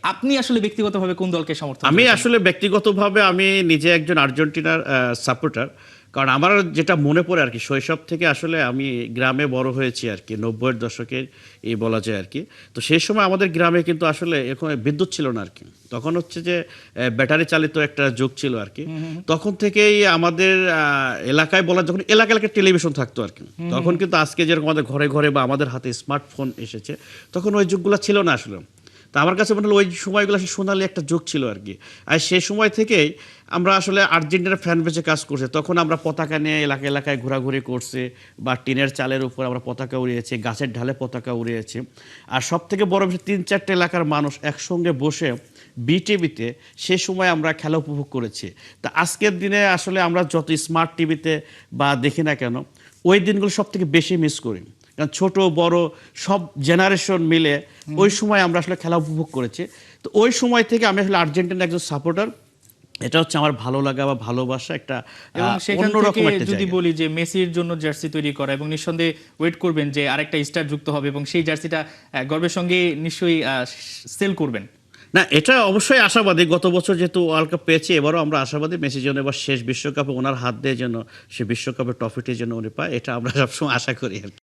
আপনি আসলে ব্যক্তিগতভাবে কোন দলকে সমর্থন আমি করেছেন? আসলে ব্যক্তিগতভাবে আমি নিজে একজন আর্জেন্টিনার সাপোর্টার। কারণ আমার যেটা মনে পড়ে আর কি, শৈশব থেকে আসলে আমি গ্রামে বড় হয়েছি আর কি, 90-এর দশকের এই বলা যায় আর কি। তো সেই সময় আমাদের গ্রামে কিন্তু আসলে এখন বিদ্যুৎ ছিল না আর কি। তখন হচ্ছে যে ব্যাটারি চালিত একটা যুগ ছিল আর কি। তখন থেকেই আমাদের এলাকায় বলা, যখন এলাকা এলাকায় টেলিভিশন থাকতো আর কি, তখন কিন্তু আজকে যেরকম আমাদের ঘরে ঘরে বা আমাদের হাতে স্মার্টফোন এসেছে, তখন ওই যুগগুলো ছিল না আসলে। তা আমার কাছে মনে হলো ওই সময়গুলো আসলে সোনালি একটা যুগ ছিল আর কি। আর সেই সময় থেকেই আমরা আসলে আর্জেন্টিনার ফ্যান বেজে কাজ করছে। তখন আমরা পতাকা নিয়ে এলাকা এলাকায় ঘোরাঘুরি করছি, বা টিনের চালের উপর আমরা পতাকা উড়িয়েছি, গাছের ঢালে পতাকা উড়িয়েছি। আর সব থেকে বড় বিষয়, 3-4টে এলাকার মানুষ একসঙ্গে বসে বিটিভিতে সে সময় আমরা খেলা উপভোগ করেছি। তা আজকের দিনে আসলে আমরা যত স্মার্ট টিভিতে বা দেখি না কেন, ওই দিনগুলো সব থেকে বেশি মিস করি। কারণ ছোট বড় সব জেনারেশন মিলে ওই সময় আমরা আসলে খেলা উপভোগ করেছি। তো ওই সময় থেকে আমি আসলে আর্জেন্টিনার একজন সাপোর্টার। এটা হচ্ছে আমার ভালো লাগা বা ভালোবাসা একটা এবং সেখান থেকে অন্যরকম একটা যদি জায়গা। বলি যে মেসির জন্য জার্সি তৈরি করা, এবং নিঃসন্দেহে ওয়েট করবেন যে আরেকটা স্টার যুক্ত হবে এবং সেই জার্সিটা গর্বের সঙ্গে নিশ্চয়ই সেল করবেন। না, এটা অবশ্যই আশাবাদী। গত বছর যেহেতু ওয়ার্ল্ড কাপ পেয়েছে, এবারও আমরা আশাবাদী মেসি যেন এবার শেষ বিশ্বকাপে ওনার হাত দিয়ে যেন সে বিশ্বকাপের ট্রফিটি যেন উনি পায়, এটা আমরা সবসময় আশা করি আর কি।